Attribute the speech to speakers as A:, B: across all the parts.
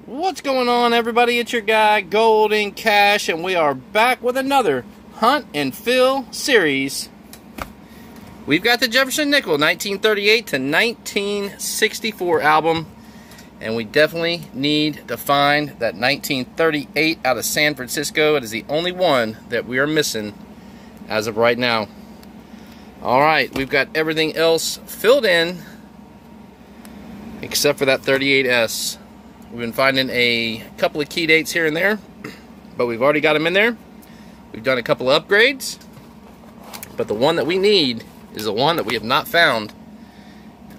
A: What's going on, everybody? It's your guy Golden Cash, and we are back with another Hunt and Fill series. We've got the Jefferson Nickel 1938 to 1964 album, and we definitely need to find that 1938 out of San Francisco. It is the only one that we are missing as of right now. Alright, we've got everything else filled in except for that 38S. We've been finding a couple of key dates here and there, but we've already got them in there. We've done a couple of upgrades, but the one that we need is the one that we have not found.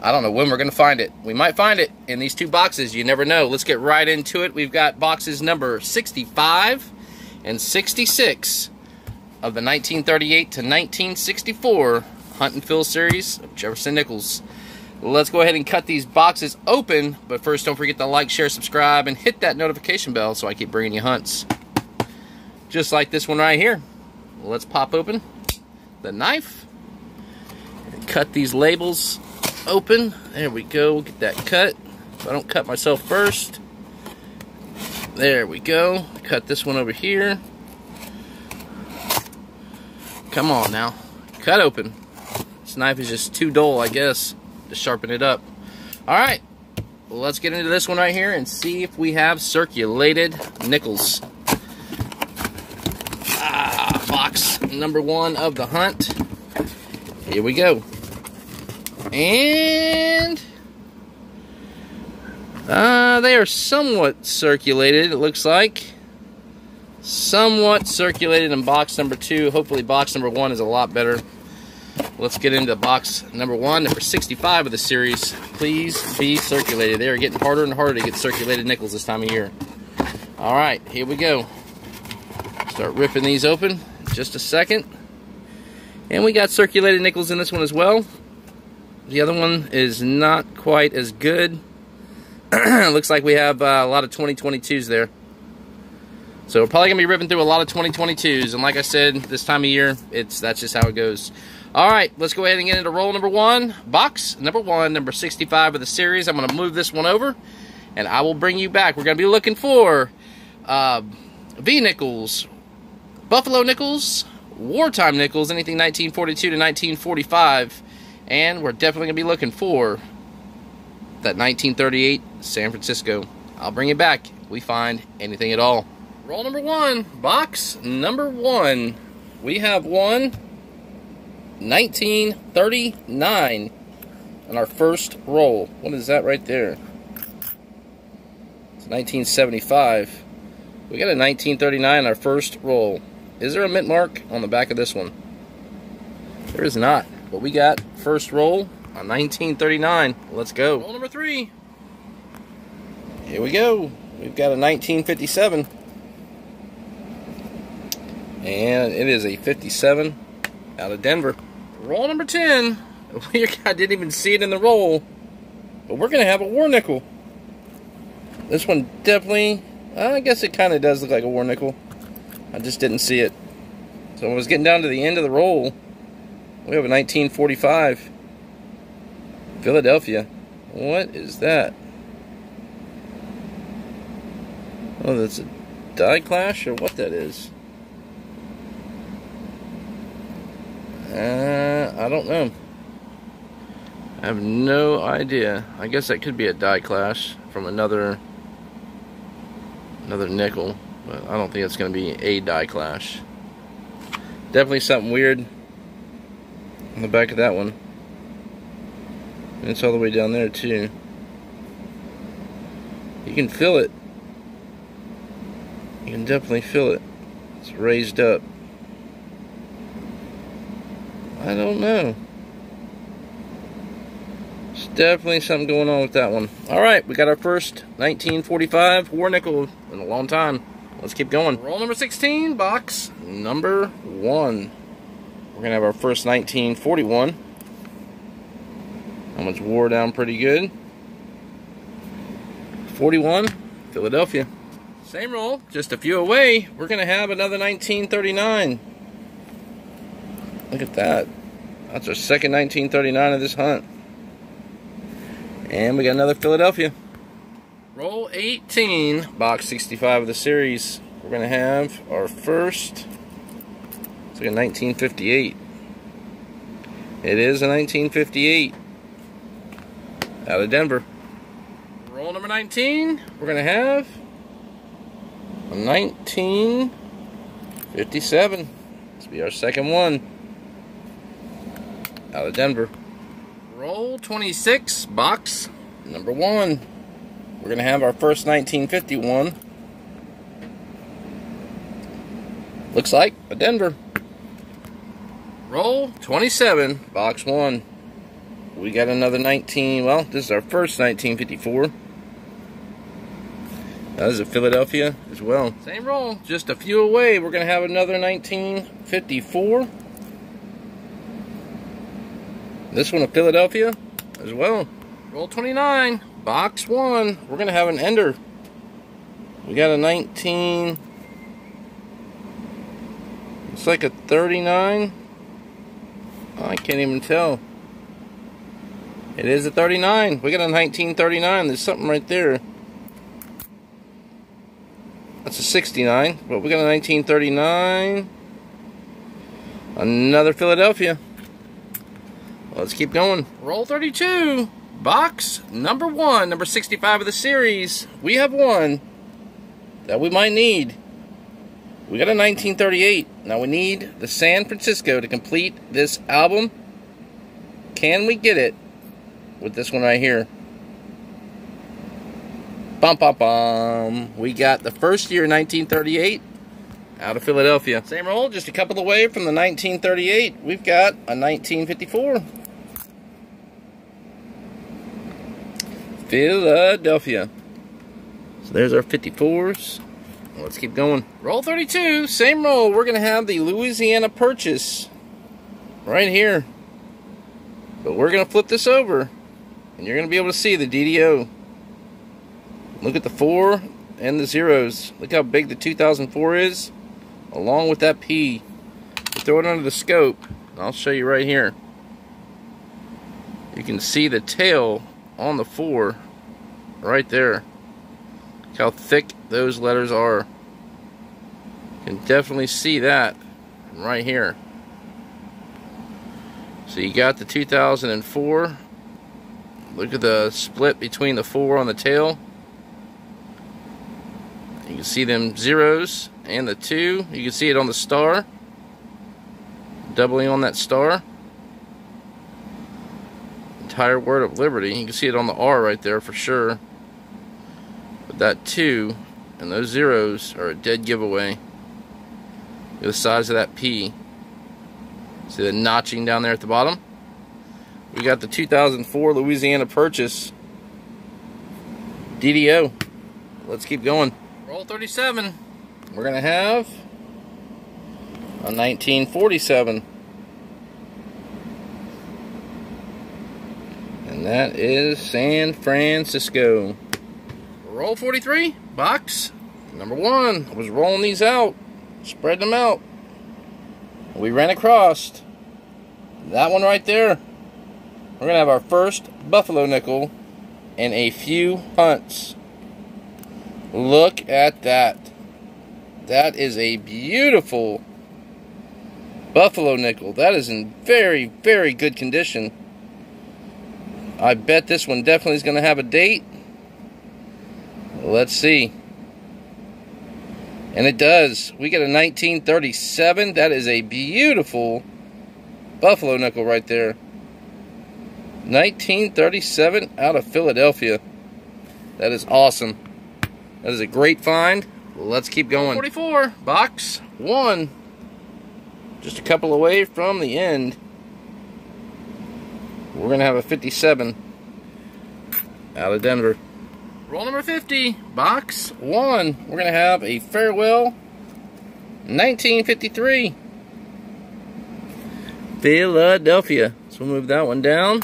A: I don't know when we're going to find it. We might find it in these two boxes. You never know. Let's get right into it. We've got boxes number 65 and 66 of the 1938 to 1964 Hunt and Fill series of Jefferson Nickels. Let's go ahead and cut these boxes open, but first don't forget to like, share, subscribe, and hit that notification bell so I keep bringing you hunts. Just like this one right here. Let's pop open the knife and cut these labels open. There we go. Get that cut. So I don't cut myself first. There we go. Cut this one over here. Come on now. Cut open. This knife is just too dull, I guess, to sharpen it up. Alright, well, let's get into this one right here and see if we have circulated nickels. Box number one of the hunt. Here we go. And they are somewhat circulated, it looks like. Somewhat circulated in box number two. Hopefully box number one is a lot better. Let's get into box number one, number 65 of the series. Please be circulated. They are getting harder and harder to get circulated nickels this time of year. Alright, here we go. Start ripping these open in just a second. And we got circulated nickels in this one as well. The other one is not quite as good. Looks like we have a lot of 2022s there. So we're probably going to be ripping through a lot of 2022s. And like I said, this time of year, that's just how it goes. Alright, let's go ahead and get into roll number one. Box number one, number 65 of the series. I'm going to move this one over, and I will bring you back. We're going to be looking for V-nickels, Buffalo nickels, wartime nickels, anything 1942 to 1945. And we're definitely going to be looking for that 1938 San Francisco. I'll bring it back if we find anything at all. Roll number one, box number one. We have one 1939 on our first roll. What is that right there? It's 1975. We got a 1939 on our first roll. Is there a mint mark on the back of this one? There is not. But we got first roll on 1939. Let's go. Roll number three. Here we go. We've got a 1957. And it is a 57 out of Denver. Roll number 10. I didn't even see it in the roll. But we're going to have a war nickel. This one definitely, I guess it kind of does look like a war nickel. I just didn't see it. So when I was getting down to the end of the roll, we have a 1945. Philadelphia. What is that? Oh, that's a die clash or what that is? I don't know. I have no idea. I guess that could be a die clash from another nickel, but I don't think it's going to be a die clash. Definitely something weird on the back of that one. And it's all the way down there too. You can feel it. You can definitely feel it. It's raised up. I don't know. There's definitely something going on with that one. Alright, we got our first 1945 war nickel in a long time. Let's keep going. Roll number 16, box number one. We're going to have our first 1941. That one's wore down pretty good. 41, Philadelphia. Same roll, just a few away. We're going to have another 1939. Look at that. That's our second 1939 of this hunt. And we got another Philadelphia. Roll 18, box 65 of the series. We're going to have our first, it's like a 1958. It is a 1958 out of Denver. Roll number 19, we're going to have a 1957. This will be our second one out of Denver. Roll 26, box number 1. We're going to have our first 1951. Looks like a Denver. Roll 27, box 1. We got another 19, well, this is our first 1954. That is a Philadelphia as well. Same roll, just a few away. We're going to have another 1954. This one a Philadelphia as well. Roll 29, box 1. We're going to have an ender. We got a 19. It's like a 39. I can't even tell. It is a 39. We got a 1939. There's something right there. That's a 69, but we got a 1939. Another Philadelphia. Let's keep going. Roll 32, box number 1, number 65 of the series. We have one that we might need. We got a 1938. Now we need the San Francisco to complete this album. Can we get it with this one right here? Bum, bum, bum. We got the first year 1938 out of Philadelphia. Same roll, just a couple away from the 1938. We've got a 1954. Philadelphia. So there's our 54s. Let's keep going. Roll 32, same roll. We're going to have the Louisiana Purchase right here. But we're going to flip this over, and you're going to be able to see the DDO. Look at the 4 and the zeros. Look how big the 2004 is, along with that P. You throw it under the scope, and I'll show you right here. You can see the tail on the 4 right there. Look how thick those letters are. You can definitely see that right here. So you got the 2004. Look at the split between the 4 on the tail. You can see them zeros and the 2. You can see it on the star. Doubling on that star. Entire word of liberty. You can see it on the R right there for sure. But that 2 and those zeros are a dead giveaway. Look at the size of that P. See the notching down there at the bottom? We got the 2004 Louisiana Purchase DDO. Let's keep going. Roll 37. We're going to have a 1947. And that is San Francisco. Roll 43. Box number 1. I was rolling these out. Spreading them out. We ran across that one right there. We're going to have our first Buffalo nickel in a few hunts. Look at that. That is a beautiful Buffalo nickel. That is in very, very good condition. I bet this one definitely is going to have a date. Let's see. And it does. We get a 1937. That is a beautiful Buffalo nickel right there. 1937 out of Philadelphia. That is awesome. That is a great find. Let's keep going. 44, box 1. Just a couple away from the end. We're going to have a 57 out of Denver. Roll number 50, box 1. We're going to have a Farewell 1953. Philadelphia. So we'll move that one down.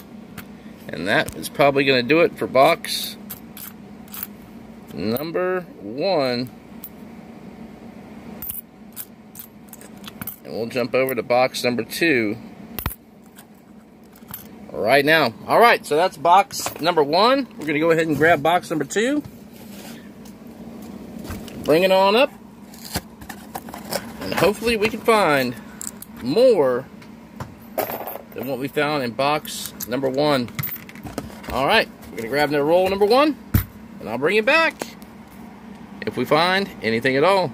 A: And that is probably going to do it for box number 1. And we'll jump over to box number 2 right now. Alright, so that's box number 1. We're going to go ahead and grab box number 2. bring it on up, and hopefully we can find more than what we found in box number 1. Alright, we're going to grab the roll number 1, and I'll bring it back if we find anything at all.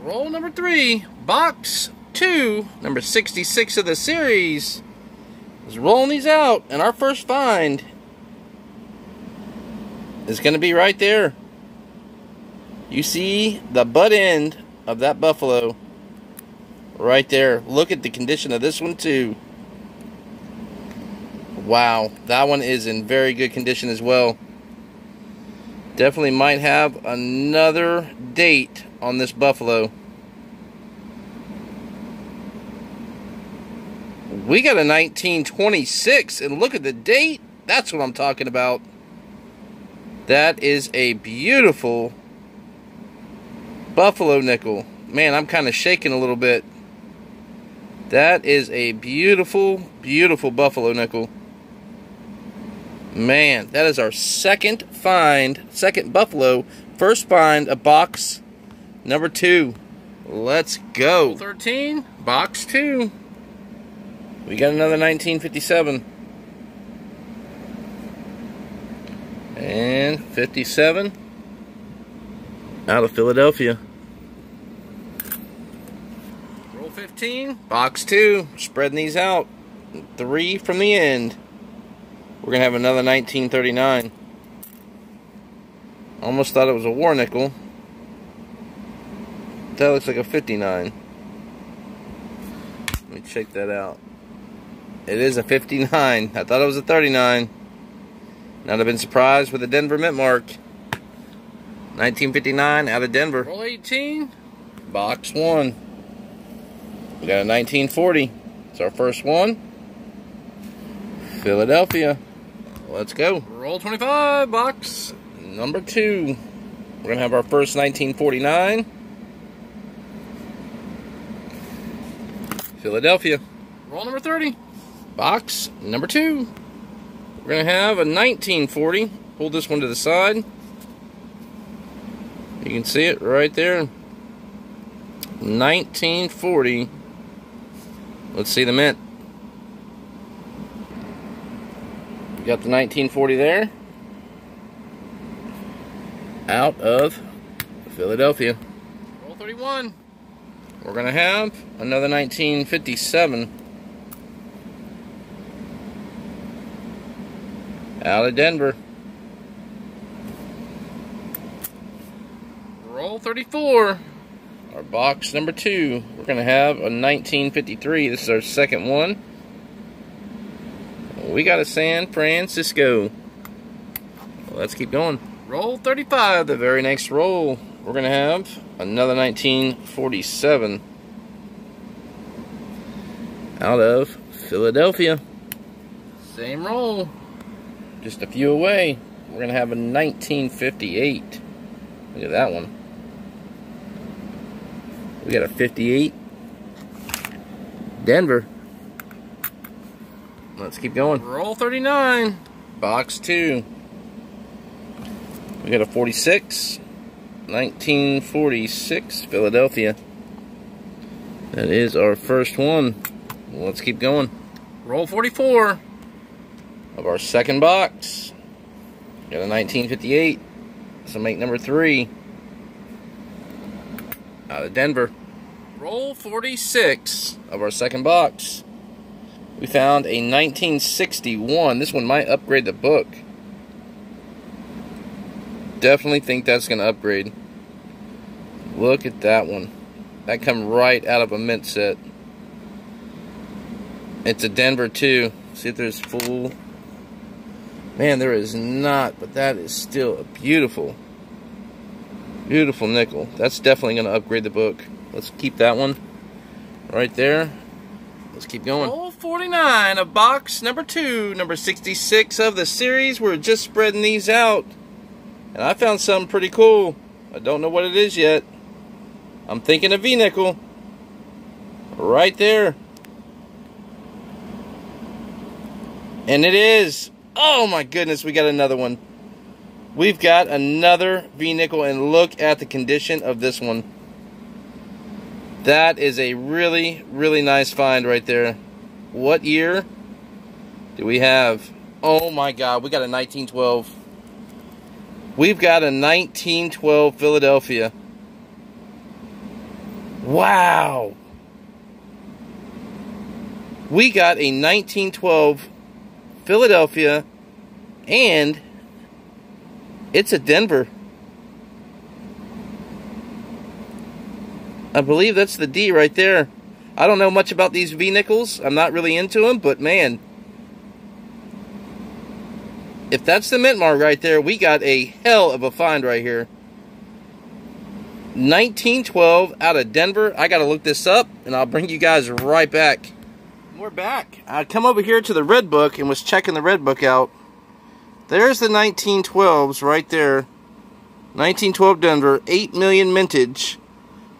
A: Roll number 3, box 2, number 66 of the series. Is rolling these out, and our first find is going to be right there. You see the butt end of that buffalo right there. Look at the condition of this one too. Wow, that one is in very good condition as well. Definitely might have another date on this buffalo. We got a 1926, and look at the date. That's what I'm talking about. That is a beautiful buffalo nickel. Man, I'm kind of shaking a little bit. That is a beautiful, beautiful buffalo nickel. Man, that is our second buffalo. First find of box number 2. Let's go. 13, box 2. We got another 1957. And 57 out of Philadelphia. Roll 15, box 2. Spreading these out. 3 from the end. We're going to have another 1939. Almost thought it was a war nickel. That looks like a 59. Let me check that out. It is a 59. I thought it was a 39. Not have been surprised with the Denver mint mark. 1959 out of Denver. Roll 18, box 1. We got a 1940. It's our first one. Philadelphia. Let's go. Roll 25, box number 2. We're going to have our first 1949. Philadelphia. Roll number 30. Box number 2. We're going to have a 1940. Pull this one to the side. You can see it right there. 1940. Let's see the mint. We got the 1940 there. Out of Philadelphia. Roll 31. We're going to have another 1957. Out of Denver. Roll 34. Our box number 2. We're going to have a 1953. This is our second one. We got a San Francisco. Let's keep going. Roll 35. The very next roll. We're going to have another 1947. Out of Philadelphia. Same roll. Just a few away. We're going to have a 1958. Look at that one. We got a 58. Denver. Let's keep going. Roll 39. Box 2. We got a 46. 1946. Philadelphia. That is our first one. Let's keep going. Roll 44. Of our second box. Got a 1958. So make number 3. Out of Denver. Roll 46 of our second box. We found a 1961. This one might upgrade the book. Definitely think that's going to upgrade. Look at that one. That come right out of a mint set. It's a Denver too. See if there's full. Man, there is not, but that is still a beautiful, beautiful nickel. That's definitely going to upgrade the book. Let's keep that one right there. Let's keep going. Roll 49 of box number 2, number 66 of the series. We're just spreading these out. And I found something pretty cool. I don't know what it is yet. I'm thinking a V-nickel. Right there. And it is. Oh my goodness, we got another one. We've got another V-nickel, and look at the condition of this one. That is a really, really nice find right there. What year do we have? Oh my God, we got a 1912. We've got a 1912 Philadelphia. Wow. We got a 1912 Philadelphia, and it's a Denver. I believe that's the D right there. I don't know much about these V-nickels. I'm not really into them, but man, if that's the mint mark right there, we got a hell of a find right here. 1912 out of Denver. I got to look this up, and I'll bring you guys right back. We're back. I come over here to the Red Book and was checking the Red Book out. There's the 1912s right there. 1912 Denver, 8 million mintage.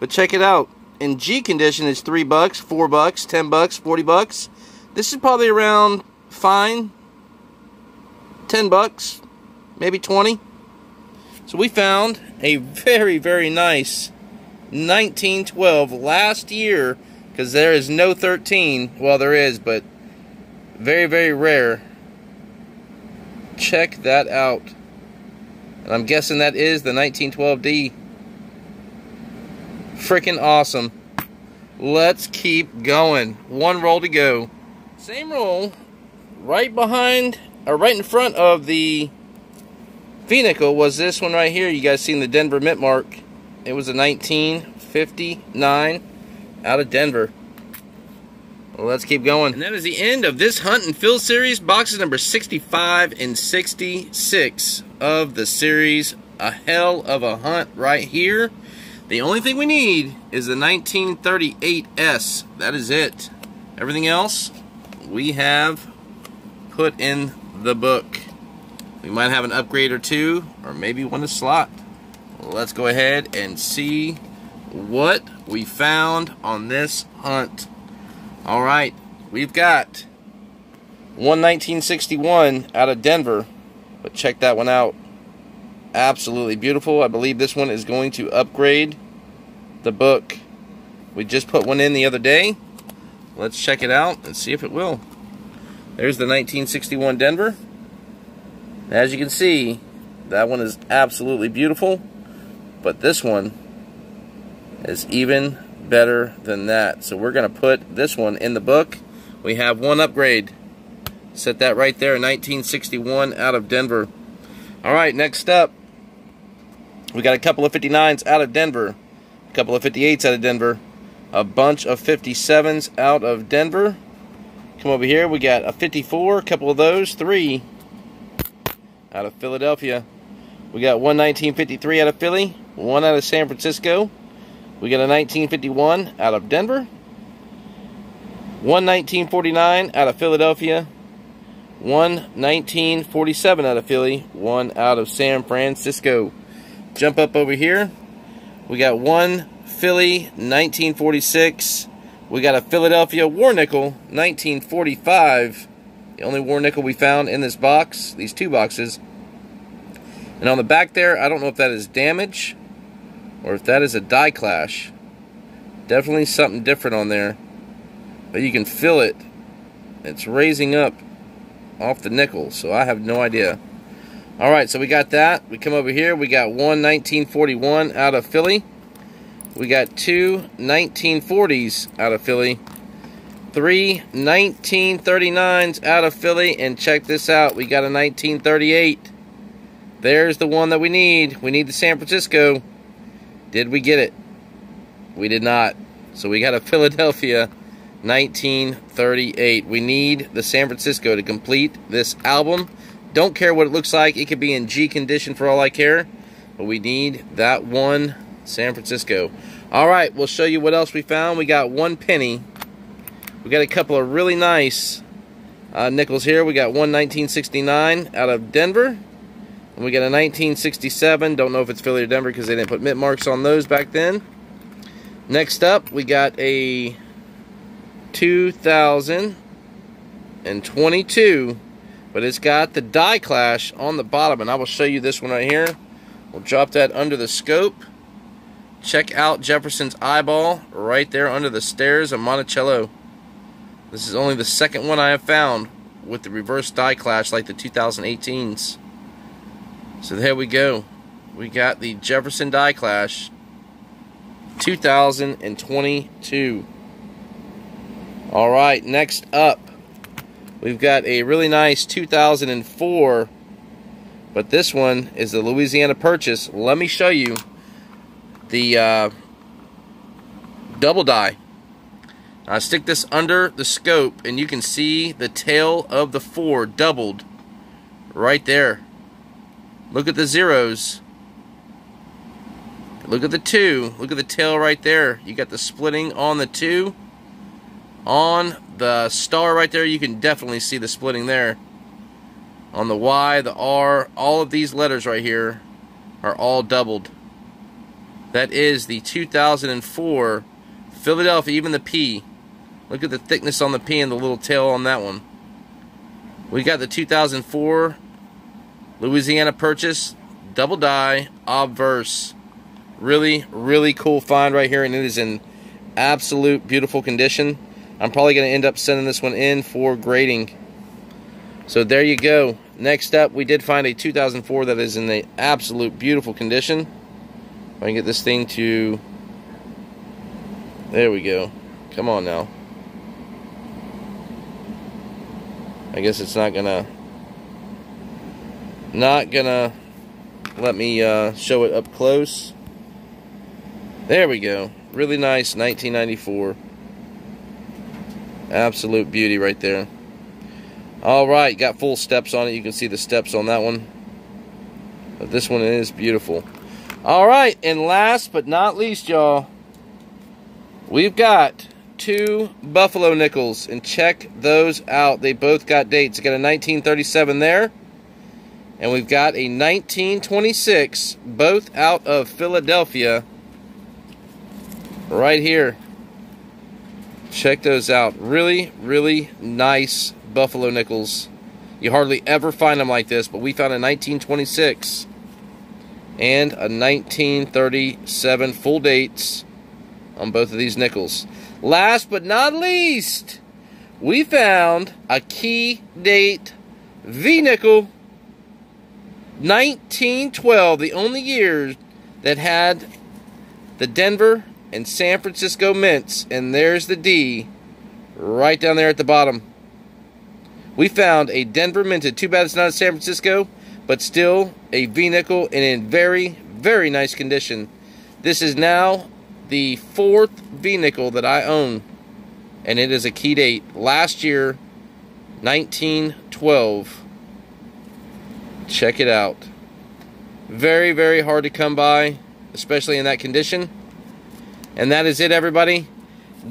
A: But check it out. In G condition, it's $3, $4, $10, $40. This is probably around fine $10, maybe 20. So we found a very, very nice 1912 last year, because there is no 13. Well, there is, but very, very rare. Check that out. And I'm guessing that is the 1912D. Freaking awesome. Let's keep going. One roll to go. Same roll, right behind, or right in front of the V-nickel was this one right here. You guys seen the Denver mint mark. It was a 1959 out of Denver. Well, let's keep going. And that is the end of this Hunt and Fill series, boxes number 65 and 66 of the series. A hell of a hunt right here. The only thing we need is the 1938S. That is it. Everything else we have put in the book. We might have an upgrade or two, or maybe one to slot. Let's go ahead and see what we found on this hunt. Alright, we've got one 1961 out of Denver, but check that one out. Absolutely beautiful. I believe this one is going to upgrade the book. We just put one in the other day. Let's check it out and see if it will. There's the 1961 Denver. As you can see, that one is absolutely beautiful, but this one is even better than that. So we're going to put this one in the book. We have one upgrade. Set that right there, 1961 out of Denver. Alright, next up, we got a couple of 59s out of Denver, a couple of 58s out of Denver, a bunch of 57s out of Denver. Come over here, we got a 54, a couple of those, 3 out of Philadelphia. We got one 1953 out of Philly, one out of San Francisco. We got a 1951 out of Denver, one 1949 out of Philadelphia, one 1947 out of Philly, one out of San Francisco. Jump up over here. We got one Philly 1946. We got a Philadelphia War Nickel 1945. The only War Nickel we found in this box, these two boxes. And on the back there, I don't know if that is damage or if that is a die clash. Definitely something different on there. But you can feel it. It's raising up off the nickel, so I have no idea. Alright, so we got that. We come over here. We got one 1941 out of Philly. We got two 1940s out of Philly. 3 1939s out of Philly. And check this out. We got a 1938. There's the one that we need. We need the San Francisco. Did we get it? We did not. So we got a Philadelphia 1938. We need the San Francisco to complete this album. Don't care what it looks like. It could be in G condition for all I care. But we need that one San Francisco. Alright, we'll show you what else we found. We got one penny. We got a couple of really nice nickels here. We got one 1969 out of Denver. And we got a 1967. Don't know if it's Philly or Denver because they didn't put mint marks on those back then. Next up, we got a 2022 but it's got the Die Clash on the bottom, and I will show you this one right here. We'll drop that under the scope. Check out Jefferson's eyeball right there under the stairs of Monticello. This is only the second one I have found with the reverse Die Clash like the 2018s. So there we go. We got the Jefferson Die Clash 2022. Alright, next up, we've got a really nice 2004, but this one is the Louisiana Purchase. Let me show you the double die. I stick this under the scope, and you can see the tail of the 4 doubled right there. Look at the zeros. Look at the 2. Look at the tail right there. You got the splitting on the 2. On the star right there, you can definitely see the splitting there. On the Y, the R, all of these letters right here are all doubled. That is the 2004 Philadelphia, even the P. Look at the thickness on the P and the little tail on that one. We got the 2004 Louisiana Purchase double die obverse. Really, really cool find right here, and it is in absolute beautiful condition. I'm probably going to end up sending this one in for grading. So there you go. Next up, we did find a 2004 that is in the absolute beautiful condition. If I can get this thing to... There we go. Come on now. I guess it's not gonna let me show it up close. There we go. Really nice 1994. Absolute beauty right there. Alright, got full steps on it. You can see the steps on that one. But this one is beautiful. Alright, and last but not least, y'all, we've got 2 Buffalo nickels, and check those out. They both got dates. Got a 1937 there, and we've got a 1926, both out of Philadelphia, right here. Check those out. Really, really nice Buffalo nickels. You hardly ever find them like this, but we found a 1926 and a 1937 full dates on both of these nickels. Last but not least, we found a key date V-nickel 1912, the only year that had the Denver and San Francisco mints, and there's the D right down there at the bottom. We found a Denver minted. Too bad it's not in San Francisco, but still a V-nickel and in very, very nice condition. This is now the 4th V-nickel that I own, and it is a key date. Last year, 1912. Check it out. Very, very hard to come by, especially in that condition. And that is it, everybody.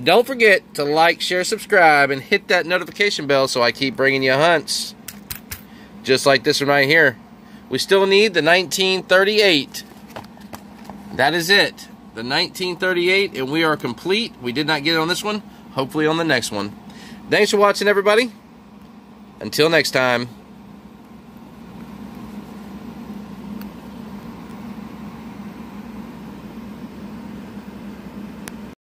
A: Don't forget to like, share, subscribe, and hit that notification bell so I keep bringing you hunts. Just like this one right here. We still need the 1938. That is it. The 1938, and we are complete. We did not get it on this one. Hopefully on the next one. Thanks for watching, everybody. Until next time.